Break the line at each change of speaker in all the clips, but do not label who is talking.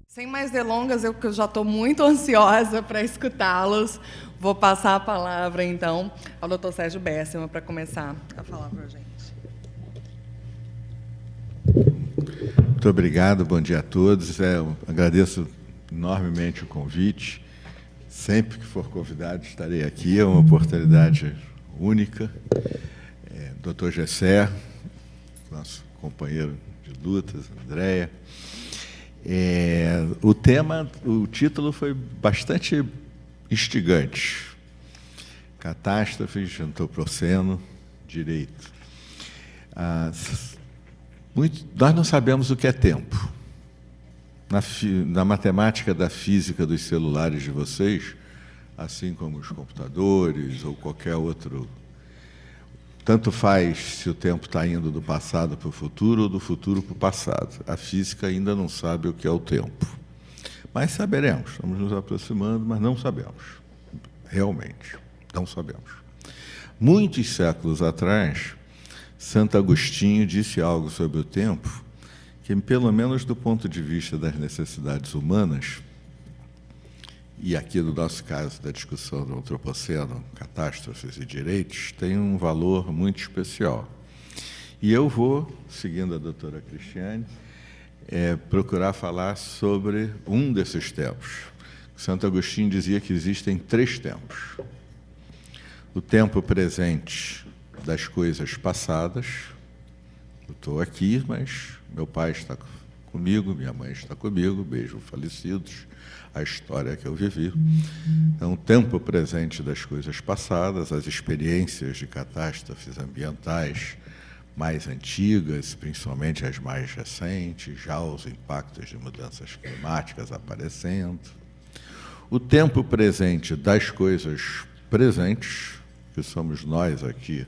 Sem mais delongas, eu já estou muito ansiosa para escutá-los. Vou passar a palavra, então, ao Dr. Sérgio Bércima para começar a falar para a gente.
Muito obrigado, bom dia a todos. Eu agradeço enormemente o convite. Sempre que for convidado, estarei aqui. É uma oportunidade única. Dr. Gessé, nosso companheiro de lutas, Andréia. O título foi bastante instigante. Catástrofes, antropoceno, direito. Nós não sabemos o que é tempo. Na matemática da física dos celulares de vocês, assim como os computadores ou qualquer outro, tanto faz se o tempo está indo do passado para o futuro ou do futuro para o passado. A física ainda não sabe o que é o tempo. Mas saberemos. Estamos nos aproximando, mas não sabemos. Realmente, não sabemos. Muitos séculos atrás, Santo Agostinho disse algo sobre o tempo que, pelo menos do ponto de vista das necessidades humanas, e aqui no nosso caso da discussão do antropoceno, catástrofes e direitos, tem um valor muito especial. E eu vou, seguindo a doutora Cristiane, procurar falar sobre um desses tempos. Santo Agostinho dizia que existem 3 tempos. O tempo presente das coisas passadas. Eu estou aqui, mas meu pai está comigo, minha mãe está comigo, beijo falecidos, a história que eu vivi. Então, o tempo presente das coisas passadas, as experiências de catástrofes ambientais mais antigas, principalmente as mais recentes, já os impactos de mudanças climáticas aparecendo. O tempo presente das coisas presentes, que somos nós aqui,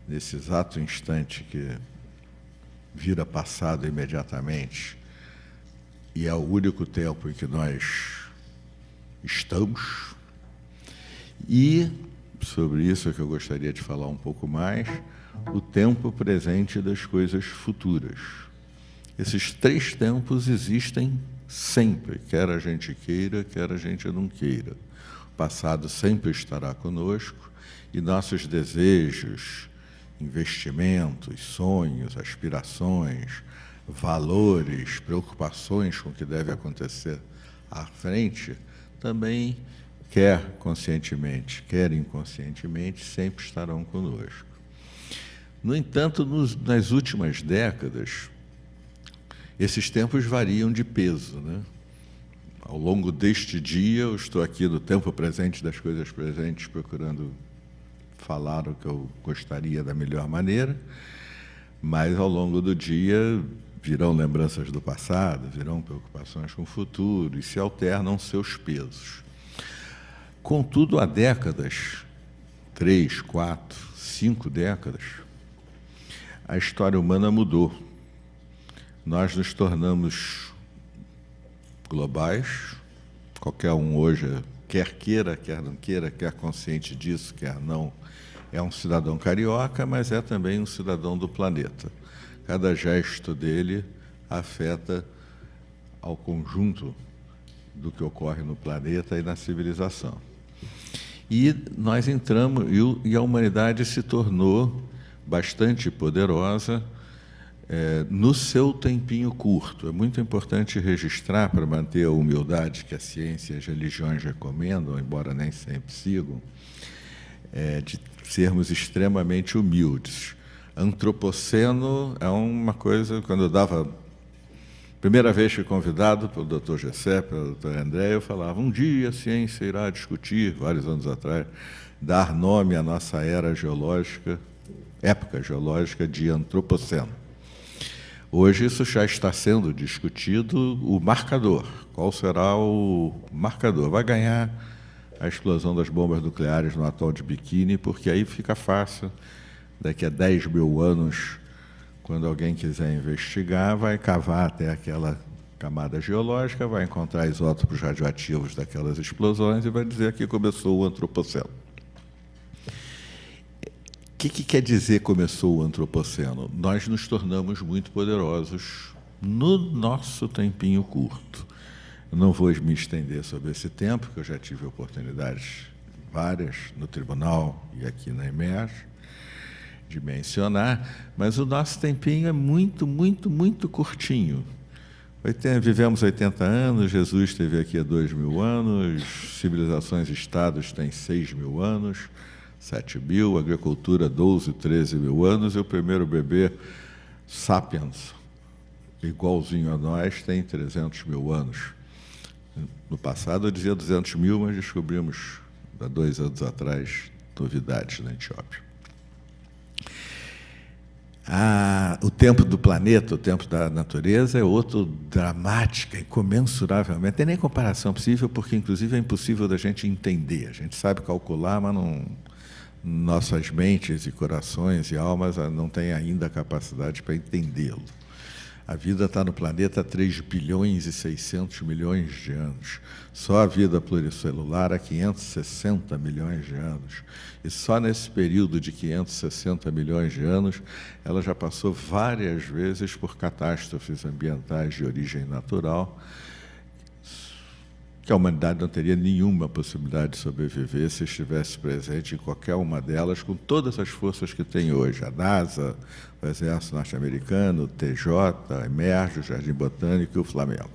nesse exato instante que vira passado imediatamente, e é o único tempo em que nós estamos. E, sobre isso é que eu gostaria de falar um pouco mais, o tempo presente das coisas futuras. Esses 3 tempos existem sempre, quer a gente queira, quer a gente não queira. O passado sempre estará conosco e nossos desejos, investimentos, sonhos, aspirações, valores, preocupações com o que deve acontecer à frente, também, quer conscientemente, quer inconscientemente, sempre estarão conosco. No entanto, nas últimas décadas, esses tempos variam de peso, né? Ao longo deste dia, eu estou aqui no tempo presente das coisas presentes, procurando falar o que eu gostaria da melhor maneira, mas ao longo do dia virão lembranças do passado, virão preocupações com o futuro e se alternam seus pesos. Contudo, há décadas, 3, 4, 5 décadas, a história humana mudou. Nós nos tornamos globais, qualquer um hoje, quer queira, quer não queira, quer consciente disso, quer não, é um cidadão carioca, mas é também um cidadão do planeta. Cada gesto dele afeta ao conjunto do que ocorre no planeta e na civilização. E nós entramos, e a humanidade se tornou bastante poderosa no seu tempinho curto. É muito importante registrar, para manter a humildade que a ciência e as religiões recomendam, embora nem sempre sigam, de sermos extremamente humildes. Antropoceno é uma coisa, quando eu dava... Primeira vez que fui convidado pelo Dr. Gessé, pelo Dr. André, eu falava, um dia a ciência irá discutir, vários anos atrás, dar nome à nossa era geológica, época geológica de Antropoceno. Hoje isso já está sendo discutido, o marcador. Qual será o marcador? Vai ganhar a explosão das bombas nucleares no atol de Bikini, porque aí fica fácil, daqui a 10 mil anos, quando alguém quiser investigar, vai cavar até aquela camada geológica, vai encontrar isótopos radioativos daquelas explosões e vai dizer que começou o Antropoceno. O que quer dizer começou o Antropoceno? Nós nos tornamos muito poderosos no nosso tempinho curto. Eu não vou me estender sobre esse tempo, porque eu já tive oportunidades várias no tribunal e aqui na Emerge de mencionar, mas o nosso tempinho é muito, muito, muito curtinho. Vivemos 80 anos, Jesus esteve aqui há 2.000 anos, civilizações e estados têm 6.000 anos, 7.000, agricultura 12, 13.000 anos, e o primeiro bebê, Sapiens, igualzinho a nós, tem 300.000 anos. No passado eu dizia 200.000, mas descobrimos, há 2 anos atrás, novidades na Etiópia. O tempo do planeta, o tempo da natureza é outro dramática, incomensuravelmente. Não tem nem comparação possível, porque, inclusive, é impossível da gente entender. A gente sabe calcular, mas não, nossas mentes e corações e almas não têm ainda a capacidade para entendê-lo. A vida está no planeta há 3 bilhões e 600 milhões de anos. Só a vida pluricelular há 560 milhões de anos. E só nesse período de 560 milhões de anos, ela já passou várias vezes por catástrofes ambientais de origem natural, que a humanidade não teria nenhuma possibilidade de sobreviver se estivesse presente em qualquer uma delas, com todas as forças que tem hoje. A NASA, o Exército Norte-Americano, o TJ, a Emerge, o Jardim Botânico e o Flamengo.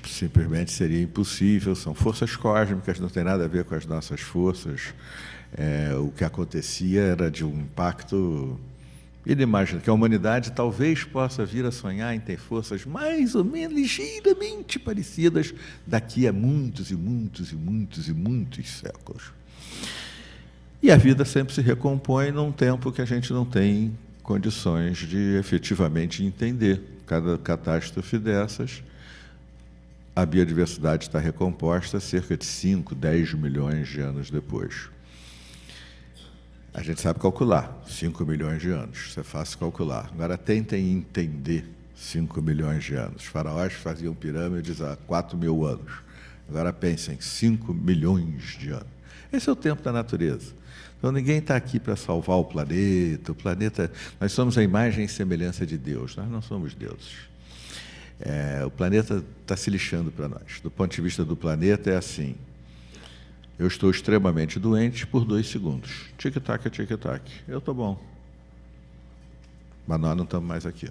Simplesmente seria impossível, são forças cósmicas, não tem nada a ver com as nossas forças. O que acontecia era de um impacto inimaginável, que a humanidade talvez possa vir a sonhar em ter forças mais ou menos ligeiramente parecidas daqui a muitos e muitos e muitos e muitos séculos. E a vida sempre se recompõe num tempo que a gente não tem condições de efetivamente entender. Cada catástrofe dessas, a biodiversidade está recomposta cerca de 5, 10 milhões de anos depois. A gente sabe calcular, 5 milhões de anos, isso é fácil calcular. Agora, tentem entender 5 milhões de anos. Os faraós faziam pirâmides há 4.000 anos. Agora, pensem, 5 milhões de anos. Esse é o tempo da natureza. Então, ninguém está aqui para salvar o planeta. O planeta, nós somos a imagem e semelhança de Deus, nós não somos deuses. O planeta está se lixando para nós. Do ponto de vista do planeta, é assim: eu estou extremamente doente por 2 segundos. Tic-tac, tic-tac. Eu estou bom. Mas nós não estamos mais aqui.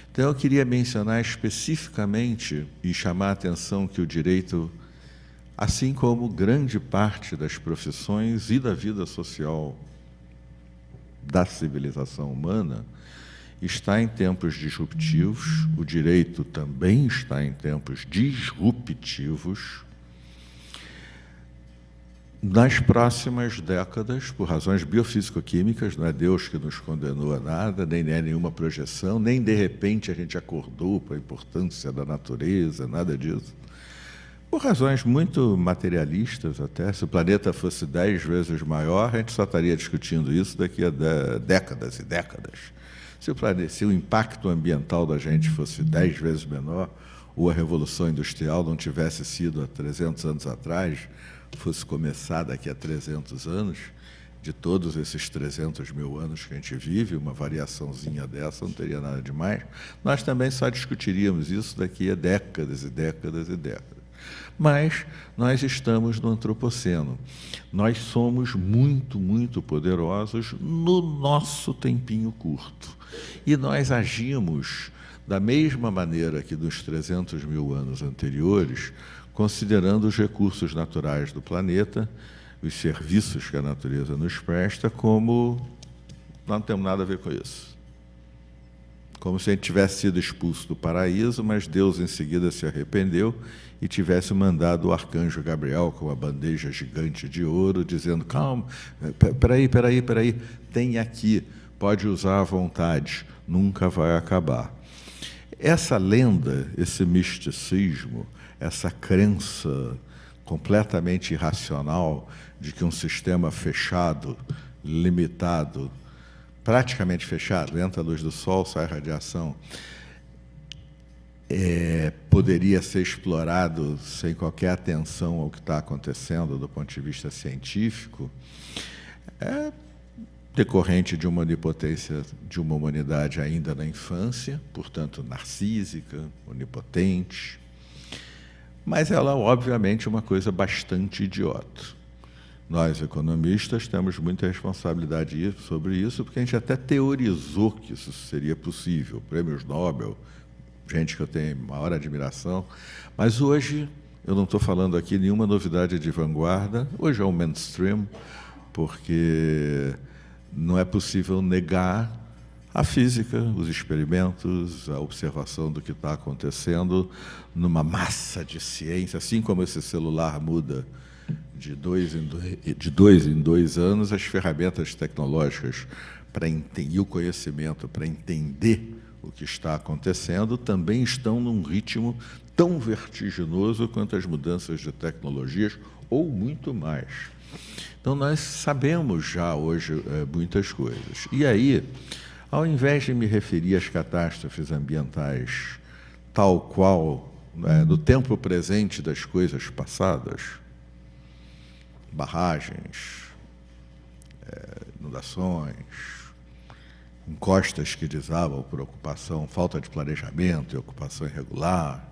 Então, eu queria mencionar especificamente e chamar a atenção que o direito, assim como grande parte das profissões e da vida social da civilização humana, está em tempos disruptivos, o direito também está em tempos disruptivos. Nas próximas décadas, por razões biofísico-químicas, não é Deus que nos condenou a nada, nem é nenhuma projeção, nem de repente a gente acordou para a importância da natureza, nada disso. Por razões muito materialistas até, se o planeta fosse 10 vezes maior, a gente só estaria discutindo isso daqui a décadas e décadas. Se o impacto ambiental da gente fosse 10 vezes menor, ou a Revolução Industrial não tivesse sido há 300 anos atrás, fosse começar daqui a 300 anos, de todos esses 300.000 anos que a gente vive, uma variaçãozinha dessa não teria nada de mais, nós também só discutiríamos isso daqui a décadas e décadas e décadas. Mas nós estamos no Antropoceno. Nós somos muito, muito poderosos no nosso tempinho curto. E nós agimos da mesma maneira que nos 300.000 anos anteriores, considerando os recursos naturais do planeta, os serviços que a natureza nos presta, como nós não temos nada a ver com isso. Como se a gente tivesse sido expulso do paraíso, mas Deus em seguida se arrependeu e tivesse mandado o arcanjo Gabriel com uma bandeja gigante de ouro, dizendo: calma, peraí, tem aqui, pode usar à vontade, nunca vai acabar. Essa lenda, esse misticismo, essa crença completamente irracional de que um sistema fechado, limitado, praticamente fechado, entra a luz do sol, sai a radiação, poderia ser explorado sem qualquer atenção ao que está acontecendo do ponto de vista científico, é decorrente de uma onipotência de uma humanidade ainda na infância, portanto, narcísica, onipotente, mas ela, obviamente, é uma coisa bastante idiota. Nós, economistas, temos muita responsabilidade sobre isso, porque a gente até teorizou que isso seria possível, prêmios Nobel, gente que eu tenho maior admiração, mas hoje, eu não estou falando aqui nenhuma novidade de vanguarda, hoje é o mainstream, porque não é possível negar a física, os experimentos, a observação do que está acontecendo numa massa de ciência, assim como esse celular muda de dois em dois anos, as ferramentas tecnológicas e o conhecimento para entender o que está acontecendo também estão num ritmo tão vertiginoso quanto as mudanças de tecnologias, ou muito mais. Então, nós sabemos já hoje muitas coisas. E aí, ao invés de me referir às catástrofes ambientais tal qual, no tempo presente das coisas passadas, barragens, inundações, encostas que desabam por ocupação, falta de planejamento e ocupação irregular,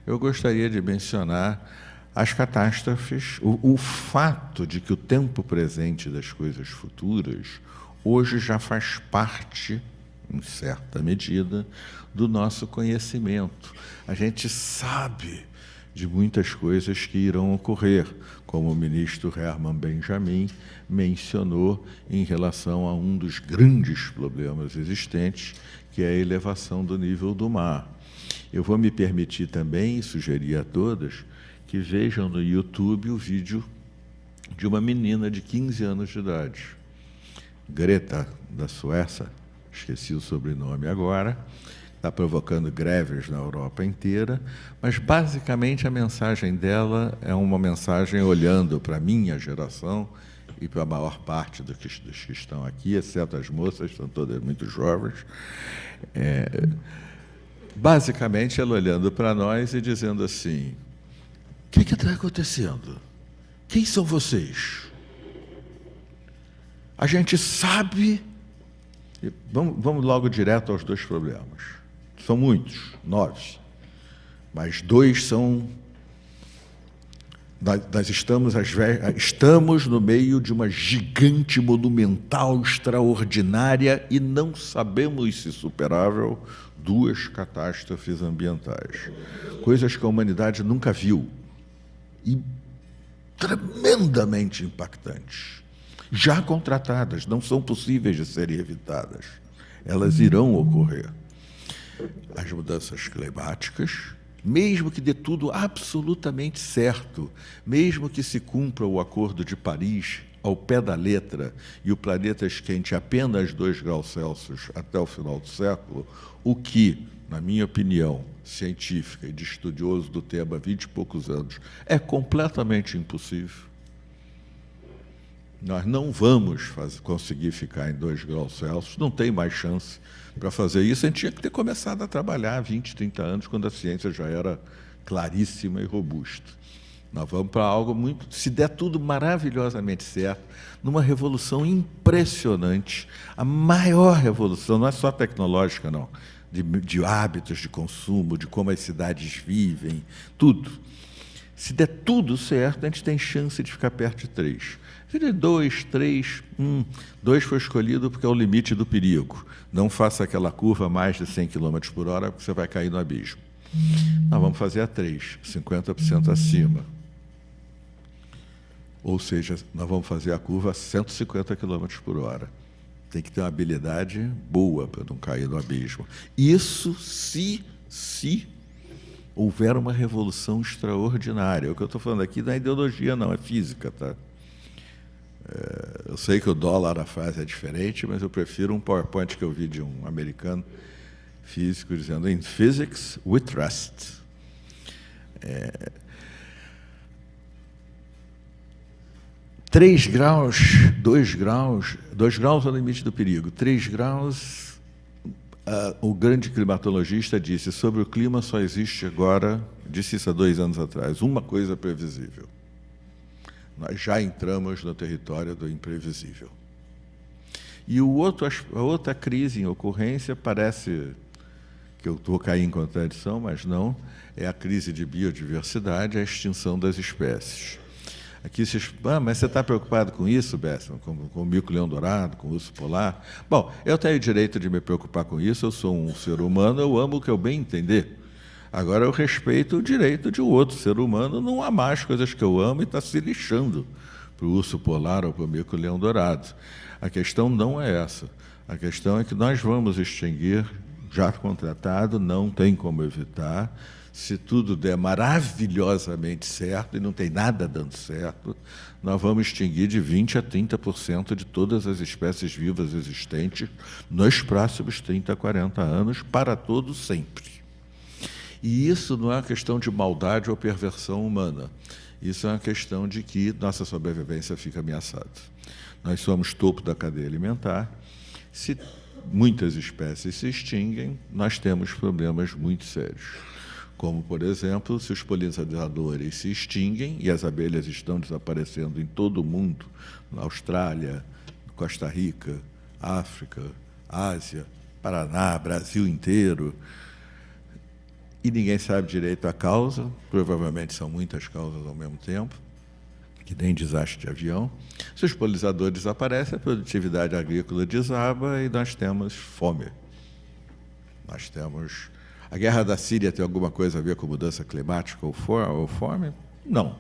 eu gostaria de mencionar as catástrofes, o fato de que o tempo presente das coisas futuras hoje já faz parte, em certa medida, do nosso conhecimento. A gente sabe de muitas coisas que irão ocorrer, como o ministro Herman Benjamin mencionou em relação a um dos grandes problemas existentes, que é a elevação do nível do mar. Eu vou me permitir também, e sugerir a todas, que vejam no YouTube o vídeo de uma menina de 15 anos de idade, Greta, da Suécia, esqueci o sobrenome agora, está provocando greves na Europa inteira, mas, basicamente, a mensagem dela é uma mensagem olhando para a minha geração e para a maior parte dos que estão aqui, exceto as moças, estão todas muito jovens. Basicamente, ela olhando para nós e dizendo assim: o que está acontecendo? Quem são vocês? A gente sabe... Vamos logo direto aos dois problemas. São muitos, 9. Mas 2 são... Nós estamos no meio de uma gigante monumental, extraordinária, e não sabemos se superável 2 catástrofes ambientais. Coisas que a humanidade nunca viu. E tremendamente impactantes. Já contratadas, não são possíveis de serem evitadas. Elas irão ocorrer. As mudanças climáticas, mesmo que dê tudo absolutamente certo, mesmo que se cumpra o Acordo de Paris ao pé da letra e o planeta esquente apenas 2 graus Celsius até o final do século, o que, na minha opinião científica e de estudioso do tema há 20 e poucos anos, é completamente impossível. Nós não vamos conseguir ficar em 2 graus Celsius, não tem mais chance para fazer isso. A gente tinha que ter começado a trabalhar há 20, 30 anos, quando a ciência já era claríssima e robusta. Nós vamos para algo muito, se der tudo maravilhosamente certo, numa revolução impressionante, a maior revolução, não é só tecnológica, não, de hábitos de consumo, de como as cidades vivem, tudo. Se der tudo certo, a gente tem chance de ficar perto de 3. Se der 2, 3, 2 foi escolhido porque é o limite do perigo. Não faça aquela curva mais de 100 km por hora, porque você vai cair no abismo. Nós vamos fazer a 3, 50% acima. Ou seja, nós vamos fazer a curva a 150 km por hora. Tem que ter uma habilidade boa para não cair no abismo. Isso se houver uma revolução extraordinária. O que eu estou falando aqui não é ideologia, não, é física, tá? Eu sei que o dólar, a frase é diferente, mas eu prefiro um PowerPoint que eu vi de um americano físico, dizendo "In physics we trust". 3 graus, 2 graus é o limite do perigo. 3 graus, o grande climatologista disse, sobre o clima só existe agora, disse isso há 2 anos atrás, uma coisa previsível. Nós já entramos no território do imprevisível. E a outra crise em ocorrência, parece que eu estou caindo em contradição, mas não, é a crise de biodiversidade, a extinção das espécies. Aqui mas você está preocupado com isso, Bessman, com o mico-leão-dourado, com o urso polar? Bom, eu tenho o direito de me preocupar com isso, eu sou um ser humano, eu amo o que eu bem entender. Agora, eu respeito o direito de um outro ser humano não amar as coisas que eu amo e está se lixando para o urso polar ou para o mico-leão-dourado. A questão não é essa. A questão é que nós vamos extinguir, já contratado, não tem como evitar. Se tudo der maravilhosamente certo, e não tem nada dando certo, nós vamos extinguir de 20% a 30% de todas as espécies vivas existentes nos próximos 30 a 40 anos, para todo sempre. E isso não é uma questão de maldade ou perversão humana. Isso é uma questão de que nossa sobrevivência fica ameaçada. Nós somos topo da cadeia alimentar. Se muitas espécies se extinguem, nós temos problemas muito sérios. Como, por exemplo, se os polinizadores se extinguem e as abelhas estão desaparecendo em todo o mundo, na Austrália, Costa Rica, África, Ásia, Paraná, Brasil inteiro, e ninguém sabe direito a causa, provavelmente são muitas causas ao mesmo tempo, que nem desastre de avião. Se os polinizadores desaparecem, a produtividade agrícola desaba e nós temos fome. Nós temos... A guerra da Síria tem alguma coisa a ver com mudança climática ou fome? Não.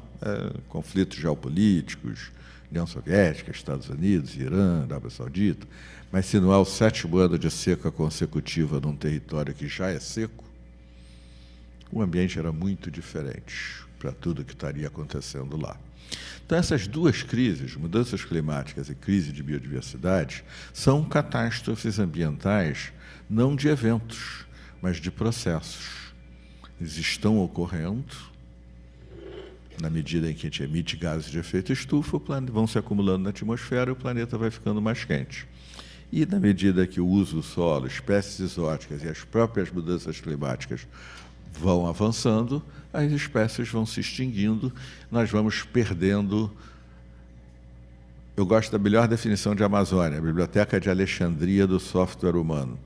Conflitos geopolíticos, União Soviética, Estados Unidos, Irã, Arábia Saudita. Mas se não é o 7º ano de seca consecutiva num território que já é seco, o ambiente era muito diferente para tudo que estaria acontecendo lá. Então, essas duas crises, mudanças climáticas e crise de biodiversidade, são catástrofes ambientais não de eventos, mas de processos. Eles estão ocorrendo, na medida em que a gente emite gases de efeito estufa, vão se acumulando na atmosfera e o planeta vai ficando mais quente. E, na medida que o uso do solo, espécies exóticas e as próprias mudanças climáticas vão avançando, as espécies vão se extinguindo, nós vamos perdendo... Eu gosto da melhor definição de Amazônia, a Biblioteca de Alexandria do software humano.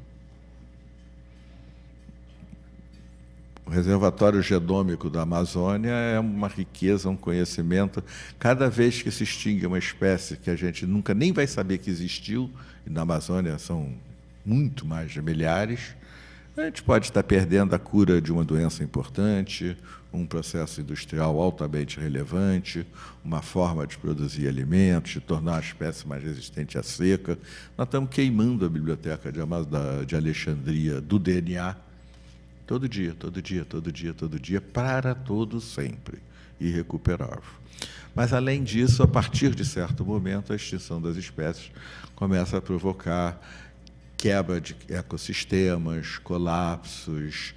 O reservatório genômico da Amazônia é uma riqueza, um conhecimento. Cada vez que se extingue uma espécie que a gente nunca nem vai saber que existiu, e na Amazônia são muito mais de milhares, a gente pode estar perdendo a cura de uma doença importante, um processo industrial altamente relevante, uma forma de produzir alimentos, de tornar a espécie mais resistente à seca. Nós estamos queimando a biblioteca de Alexandria do DNA, todo dia, todo dia, todo dia, todo dia, para todo sempre, irrecuperável. Mas, além disso, a partir de certo momento, a extinção das espécies começa a provocar quebra de ecossistemas, colapsos,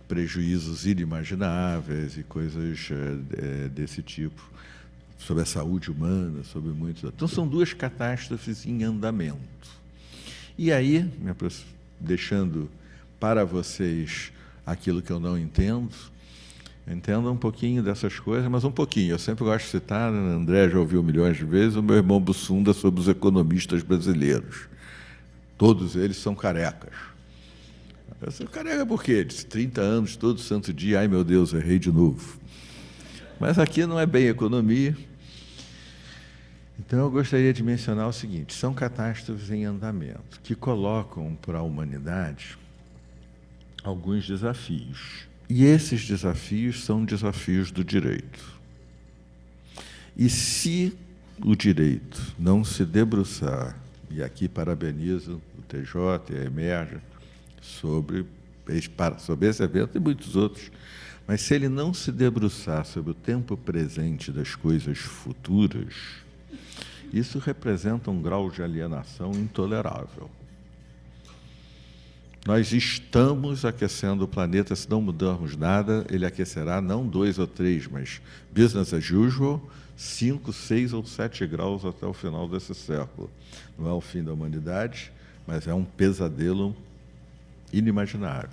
prejuízos inimagináveis e coisas desse tipo, sobre a saúde humana, sobre muitos... Então, são duas catástrofes em andamento. E aí, deixando para vocês aquilo que eu não entendo, entenda um pouquinho dessas coisas, mas um pouquinho. Eu sempre gosto de citar, André já ouviu milhões de vezes, o meu irmão Bussunda sobre os economistas brasileiros. Todos eles são carecas. Eu sou careca por quê? Disse 30 anos, todo santo dia, ai meu Deus, errei de novo. Mas aqui não é bem economia. Então, eu gostaria de mencionar o seguinte, são catástrofes em andamento, que colocam para a humanidade alguns desafios. E esses desafios são desafios do direito. E se o direito não se debruçar, e aqui parabenizo o TJ e a Emerge sobre esse evento e muitos outros, mas se ele não se debruçar sobre o tempo presente das coisas futuras, isso representa um grau de alienação intolerável. Nós estamos aquecendo o planeta. Se não mudarmos nada, ele aquecerá não 2 ou 3, mas business as usual, 5, 6 ou 7 graus até o final desse século. Não é o fim da humanidade, mas é um pesadelo inimaginável.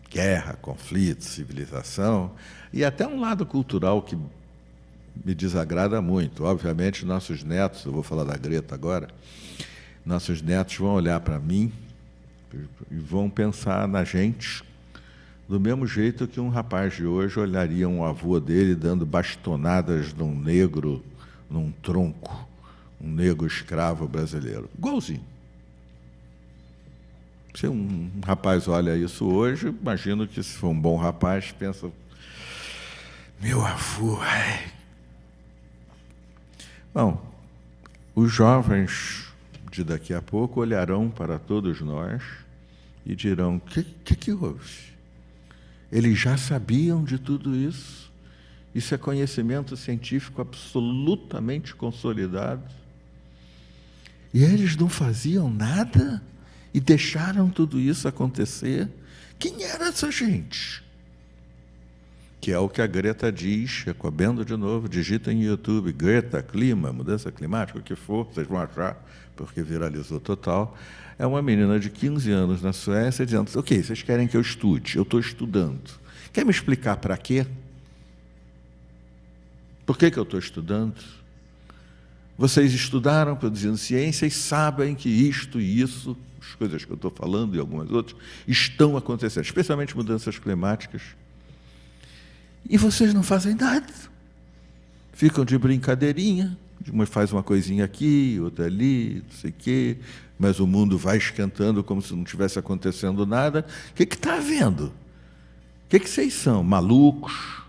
Guerra, conflito, civilização, e até um lado cultural que me desagrada muito. Obviamente, nossos netos, eu vou falar da Greta agora, nossos netos vão olhar para mim e vão pensar na gente do mesmo jeito que um rapaz de hoje olharia um avô dele dando bastonadas num negro, num tronco, um negro escravo brasileiro. Igualzinho. Se um rapaz olha isso hoje, imagino que, se for um bom rapaz, pensa: meu avô. Ai. Bom, os jovens de daqui a pouco olharão para todos nós e dirão: que houve? Eles já sabiam de tudo isso? Isso é conhecimento científico absolutamente consolidado. E eles não faziam nada? E deixaram tudo isso acontecer? Quem era essa gente? Que é o que a Greta diz, recomendo de novo, digita em YouTube, Greta, clima, mudança climática, o que for, vocês vão achar, porque viralizou total. É uma menina de 15 anos na Suécia dizendo: ok, vocês querem que eu estude? Eu estou estudando. Quer me explicar para quê? Por que eu estou estudando? Vocês estudaram, produzindo ciência, e sabem que isto e isso, as coisas que eu estou falando e algumas outras, estão acontecendo, especialmente mudanças climáticas. E vocês não fazem nada. Ficam de brincadeirinha, uma faz uma coisinha aqui, outra ali, não sei o quê, mas o mundo vai esquentando como se não estivesse acontecendo nada. O que está havendo? O que vocês são? Malucos?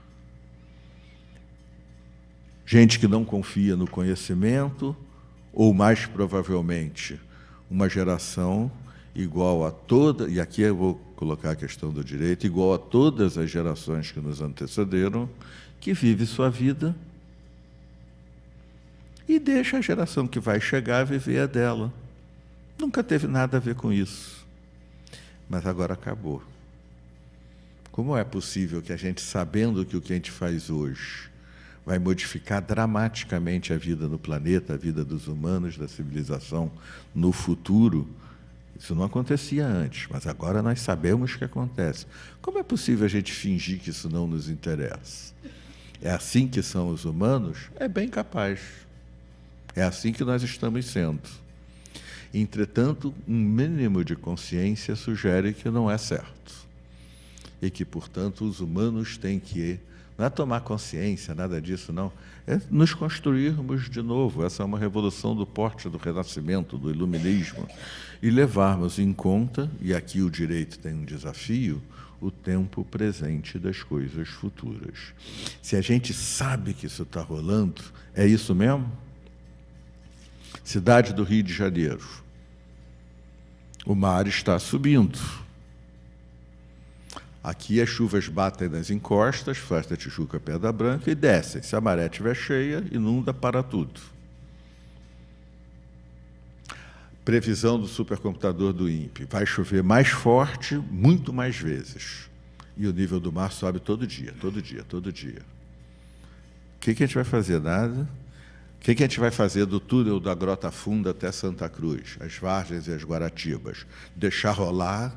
Gente que não confia no conhecimento, ou mais provavelmente, uma geração igual a toda, e aqui eu vou colocar a questão do direito, igual a todas as gerações que nos antecederam, que vive sua vida e deixa a geração que vai chegar a viver a dela. Nunca teve nada a ver com isso, mas agora acabou. Como é possível que a gente, sabendo que o que a gente faz hoje vai modificar dramaticamente a vida no planeta, a vida dos humanos, da civilização no futuro? Isso não acontecia antes, mas agora nós sabemos que acontece. Como é possível a gente fingir que isso não nos interessa? É assim que são os humanos? É bem capaz. É assim que nós estamos sendo. Entretanto, um mínimo de consciência sugere que não é certo. E que, portanto, os humanos têm que... Não é tomar consciência, nada disso, não. É nos construirmos de novo. Essa é uma revolução do porte do Renascimento, do Iluminismo. E levarmos em conta, e aqui o direito tem um desafio, o tempo presente das coisas futuras. Se a gente sabe que isso está rolando, é isso mesmo? Cidade do Rio de Janeiro. O mar está subindo. Aqui as chuvas batem nas encostas, faz da Tijuca Pedra Branca e descem. Se a maré estiver cheia, inunda para tudo. Previsão do supercomputador do INPE. Vai chover mais forte, muito mais vezes. E o nível do mar sobe todo dia, todo dia, todo dia. O que a gente vai fazer? Nada. O que a gente vai fazer do túnel da Grota Funda até Santa Cruz, as Vargens e as Guaratibas? Deixar rolar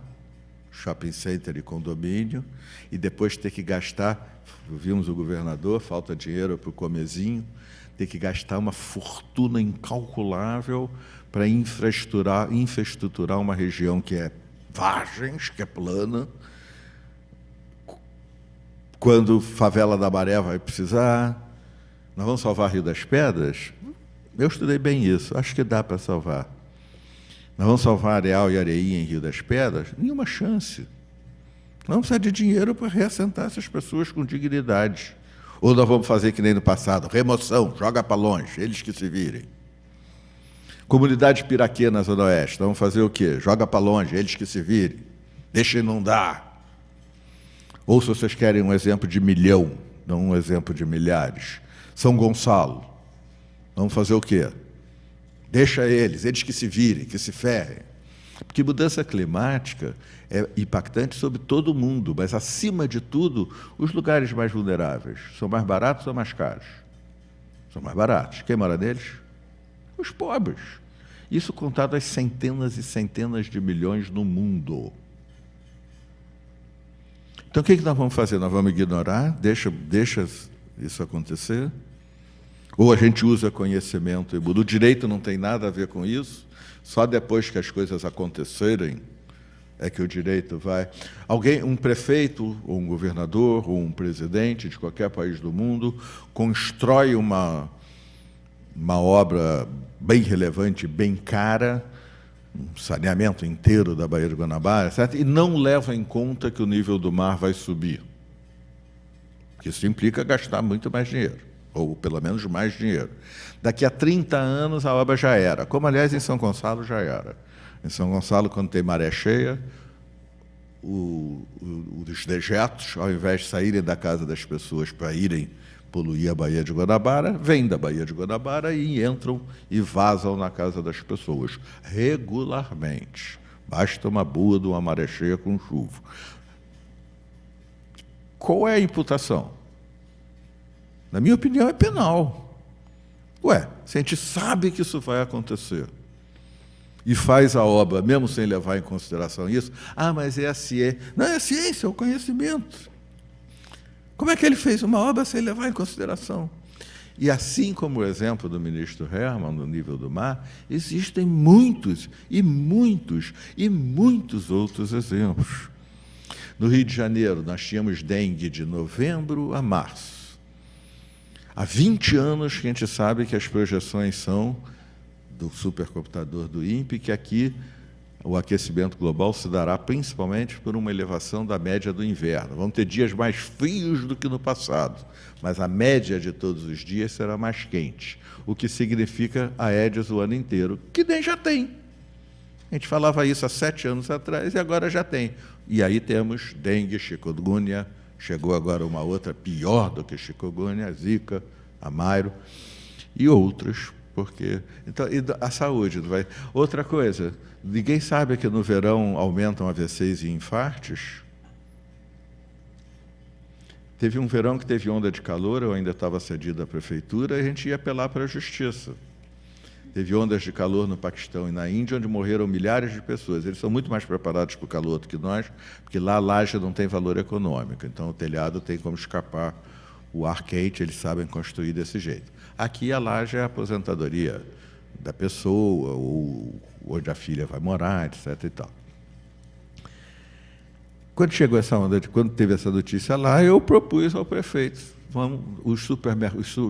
shopping center e condomínio, e depois ter que gastar, vimos o governador, falta dinheiro para o comezinho, ter que gastar uma fortuna incalculável para infraestruturar uma região que é Vargens, que é plana, quando Favela da Maré vai precisar. Nós vamos salvar Rio das Pedras? Eu estudei bem isso, acho que dá para salvar. Nós vamos salvar Areal e Areinha em Rio das Pedras? Nenhuma chance. Não precisa de dinheiro para reassentar essas pessoas com dignidade. Ou nós vamos fazer que nem no passado, remoção, joga para longe, eles que se virem. Comunidade Piraquê na Zona Oeste, vamos fazer o quê? Joga para longe, eles que se virem, deixa inundar. Ou se vocês querem um exemplo de milhão, não um exemplo de milhares, São Gonçalo, vamos fazer o quê? Deixa eles que se virem, que se ferrem. Porque mudança climática é impactante sobre todo mundo, mas, acima de tudo, os lugares mais vulneráveis são mais baratos ou mais caros? São mais baratos. Quem mora neles? Os pobres. Isso contado às centenas e centenas de milhões no mundo. Então, o que nós vamos fazer? Nós vamos ignorar? Deixa isso acontecer? Ou a gente usa conhecimento e muda? O direito não tem nada a ver com isso? Só depois que as coisas acontecerem é que o direito vai... um prefeito, ou um governador, ou um presidente de qualquer país do mundo constrói uma obra bem relevante, bem cara, um saneamento inteiro da Baía de Guanabara, certo? E não leva em conta que o nível do mar vai subir. Isso implica gastar muito mais dinheiro, ou pelo menos mais dinheiro. Daqui a 30 anos a obra já era, como, aliás, em São Gonçalo já era. Em São Gonçalo, quando tem maré cheia, os dejetos, ao invés de saírem da casa das pessoas para irem poluir a Baía de Guanabara, vêm da Baía de Guanabara e entram e vazam na casa das pessoas, regularmente. Basta uma boa de uma maré cheia com chuva. Qual é a imputação? Na minha opinião, é penal. Se a gente sabe que isso vai acontecer e faz a obra, mesmo sem levar em consideração isso, mas é a ciência. Não é a ciência, é o conhecimento. Como é que ele fez uma obra sem levar em consideração? E assim como o exemplo do ministro Hermann, no nível do mar, existem muitos e muitos e muitos outros exemplos. No Rio de Janeiro, nós tínhamos dengue de novembro a março. Há 20 anos que a gente sabe que as projeções são do supercomputador do INPE, que aqui o aquecimento global se dará principalmente por uma elevação da média do inverno. Vamos ter dias mais frios do que no passado, mas a média de todos os dias será mais quente, o que significa aedes o ano inteiro, que nem já tem. A gente falava isso há 7 anos atrás e agora já tem. E aí temos dengue, chikungunya, chegou agora uma outra pior do que chikungunya, zika, amairo e outras. Porque, então, e a saúde vai... Outra coisa, ninguém sabe que no verão aumentam AVCs e infartos. Teve um verão que teve onda de calor, eu ainda estava cedido à prefeitura, e a gente ia apelar para a justiça. Teve ondas de calor no Paquistão e na Índia, onde morreram milhares de pessoas. Eles são muito mais preparados para o calor do que nós, porque lá a laje não tem valor econômico, então o telhado tem como escapar o ar quente, eles sabem construir desse jeito. Aqui a laje é a aposentadoria da pessoa, ou onde a filha vai morar, etc. e tal. Quando chegou essa onda, quando teve essa notícia lá, eu propus ao prefeito, os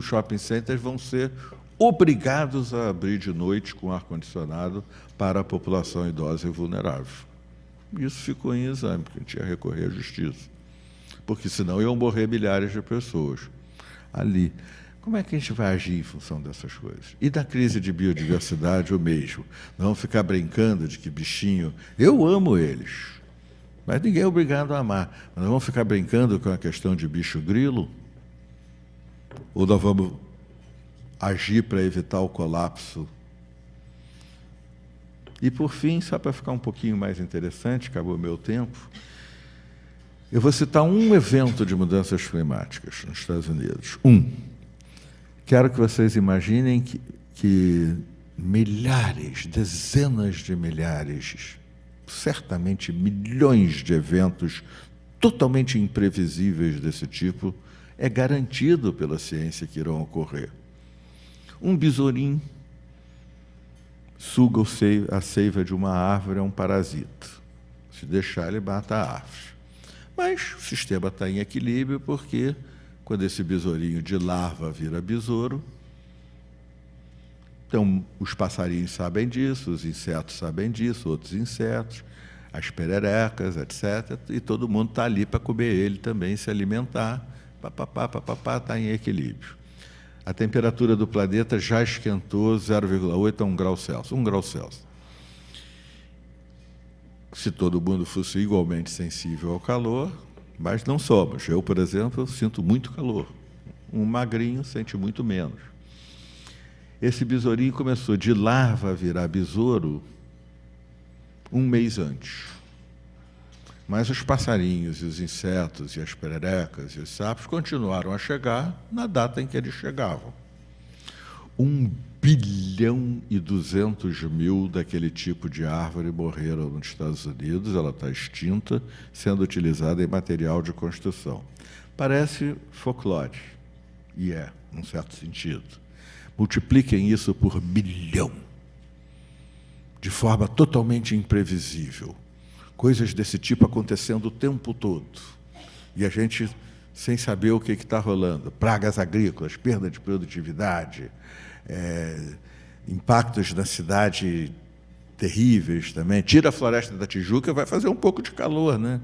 shopping centers vão ser obrigados a abrir de noite com ar-condicionado para a população idosa e vulnerável. Isso ficou em exame, porque a gente ia recorrer à justiça. Porque senão iam morrer milhares de pessoas ali. Como é que a gente vai agir em função dessas coisas? E da crise de biodiversidade, o mesmo. Não vamos ficar brincando de que bichinho... Eu amo eles, mas ninguém é obrigado a amar. Mas nós vamos ficar brincando com a questão de bicho grilo? Ou nós vamos agir para evitar o colapso? E, por fim, só para ficar um pouquinho mais interessante, acabou o meu tempo, eu vou citar um evento de mudanças climáticas nos Estados Unidos. Quero que vocês imaginem que milhares, dezenas de milhares, certamente milhões de eventos totalmente imprevisíveis desse tipo é garantido pela ciência que irão ocorrer. Um besourinho suga a seiva de uma árvore, é um parasita. Se deixar, ele mata a árvore. Mas o sistema está em equilíbrio porque, quando esse besourinho de larva vira besouro, então os passarinhos sabem disso, os insetos sabem disso, outros insetos, as pererecas, etc. E todo mundo está ali para comer ele também, se alimentar, está em equilíbrio. A temperatura do planeta já esquentou 0,8 a 1 grau Celsius. 1 grau Celsius. Se todo mundo fosse igualmente sensível ao calor, mas não somos. Eu, por exemplo, sinto muito calor. Um magrinho sente muito menos. Esse besourinho começou de larva a virar besouro um mês antes. Mas os passarinhos, e os insetos, e as pererecas, e os sapos continuaram a chegar na data em que eles chegavam. 1,2 bilhão daquele tipo de árvore morreram nos Estados Unidos, ela está extinta, sendo utilizada em material de construção. Parece folclore, e é, num certo sentido. Multipliquem isso por bilhão, de forma totalmente imprevisível. Coisas desse tipo acontecendo o tempo todo. E a gente sem saber o que está rolando. Pragas agrícolas, perda de produtividade, impactos na cidade terríveis também. Tira a floresta da Tijuca, vai fazer um pouco de calor, né?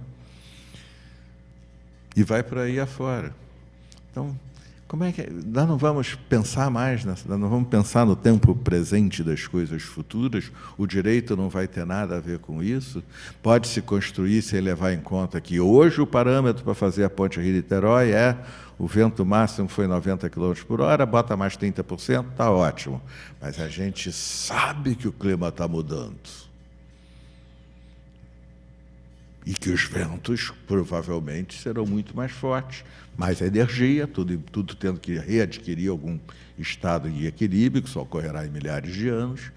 E vai por aí afora. Então, como é que nós não vamos pensar mais, nós não vamos pensar no tempo presente das coisas futuras? O direito não vai ter nada a ver com isso? Pode-se construir sem levar em conta que hoje o parâmetro para fazer a ponte Rio-Niterói é o vento máximo foi 90 km por hora, bota mais 30%, está ótimo. Mas a gente sabe que o clima está mudando. E que os ventos provavelmente serão muito mais fortes, mais energia, tudo tendo que readquirir algum estado de equilíbrio, que só ocorrerá em milhares de anos.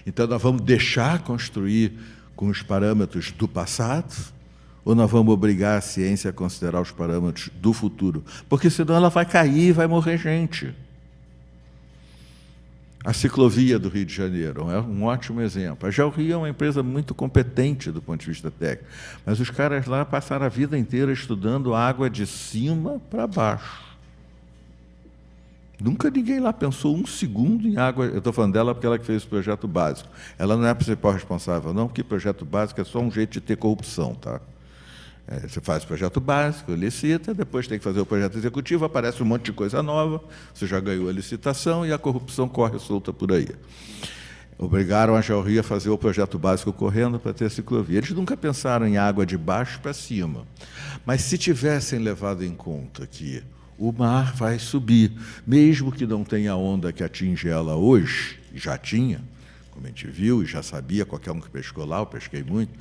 Então, nós vamos deixar construir com os parâmetros do passado, ou nós vamos obrigar a ciência a considerar os parâmetros do futuro? Porque senão ela vai cair e vai morrer gente. A ciclovia do Rio de Janeiro é um ótimo exemplo. A GeoRio é uma empresa muito competente do ponto de vista técnico, mas os caras lá passaram a vida inteira estudando água de cima para baixo. Nunca ninguém lá pensou um segundo em água. Eu estou falando dela porque ela que fez o projeto básico. Ela não é a principal responsável, não, porque projeto básico é só um jeito de ter corrupção, tá? Você faz o projeto básico, licita, depois tem que fazer o projeto executivo, aparece um monte de coisa nova, você já ganhou a licitação e a corrupção corre solta por aí. Obrigaram a GeoRio a fazer o projeto básico correndo para ter a ciclovia. Eles nunca pensaram em água de baixo para cima. Mas se tivessem levado em conta que o mar vai subir, mesmo que não tenha onda que atinge ela hoje, já tinha, como a gente viu e já sabia, qualquer um que pescou lá, eu pesquei muito,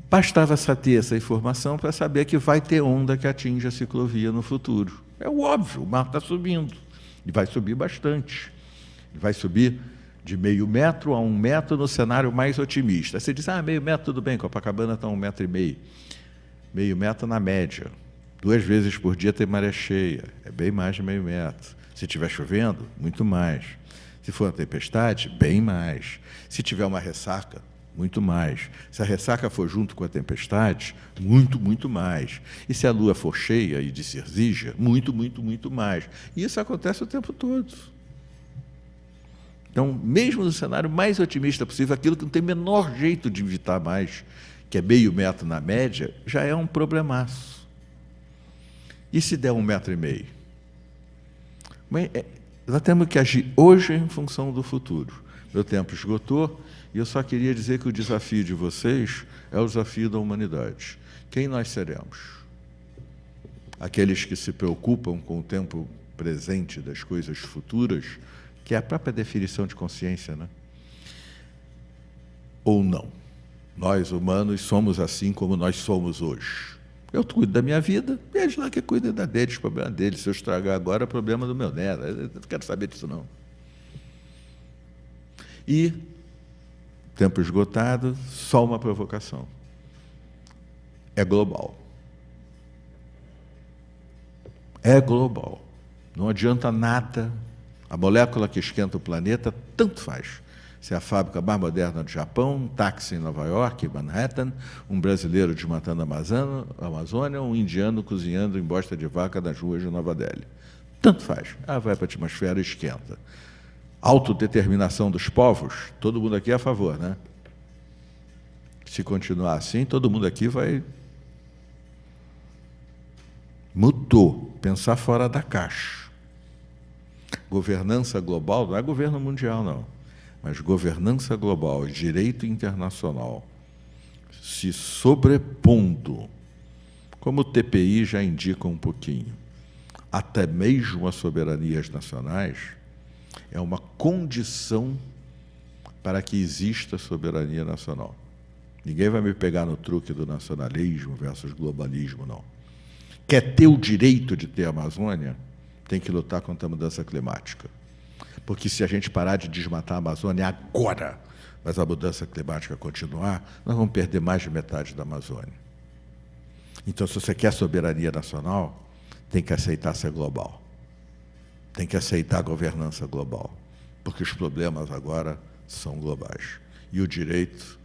bastava ter essa informação para saber que vai ter onda que atinge a ciclovia no futuro. É o óbvio, o mar está subindo, e vai subir bastante. Vai subir de 0,5 metro a 1 metro no cenário mais otimista. Aí você diz, 0,5 metro, tudo bem, Copacabana está a 1,5 metro. 0,5 metro na média. 2 vezes por dia tem maré cheia, é bem mais de 0,5 metro. Se estiver chovendo, muito mais. Se for uma tempestade, bem mais. Se tiver uma ressaca, muito mais. Se a ressaca for junto com a tempestade, muito, muito mais. E se a lua for cheia e de Cirzígia, muito, muito, muito mais. E isso acontece o tempo todo. Então, mesmo no cenário mais otimista possível, aquilo que não tem o menor jeito de evitar mais, que é 0,5 metro na média, já é um problemaço. E se der 1,5 metro? Nós temos que agir hoje em função do futuro. Meu tempo esgotou, e eu só queria dizer que o desafio de vocês é o desafio da humanidade. Quem nós seremos? Aqueles que se preocupam com o tempo presente das coisas futuras, que é a própria definição de consciência, né? Ou não? Nós, humanos, somos assim como nós somos hoje. Eu cuido da minha vida, e eles lá que cuidam da deles, problema deles. Se eu estragar agora, é problema do meu neto. Eu não quero saber disso, não. E, tempo esgotado, só uma provocação. É global. É global. Não adianta nada. A molécula que esquenta o planeta, tanto faz. Se é a fábrica mais moderna do Japão, um táxi em Nova York, Manhattan, um brasileiro desmatando a Amazônia, um indiano cozinhando em bosta de vaca nas ruas de Nova Delhi. Tanto faz. Vai para a atmosfera e esquenta. Autodeterminação dos povos, todo mundo aqui é a favor, né? Se continuar assim, todo mundo aqui vai... Mudou. Pensar fora da caixa. Governança global, não é governo mundial, não, mas governança global, direito internacional, se sobrepondo, como o TPI já indica um pouquinho, até mesmo as soberanias nacionais, é uma condição para que exista soberania nacional. Ninguém vai me pegar no truque do nacionalismo versus globalismo, não. Quer ter o direito de ter a Amazônia, tem que lutar contra a mudança climática. Porque se a gente parar de desmatar a Amazônia agora, mas a mudança climática continuar, nós vamos perder mais de metade da Amazônia. Então, se você quer soberania nacional, tem que aceitar ser global. Tem que aceitar a governança global. Porque os problemas agora são globais. E o direito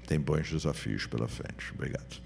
tem bons desafios pela frente. Obrigado.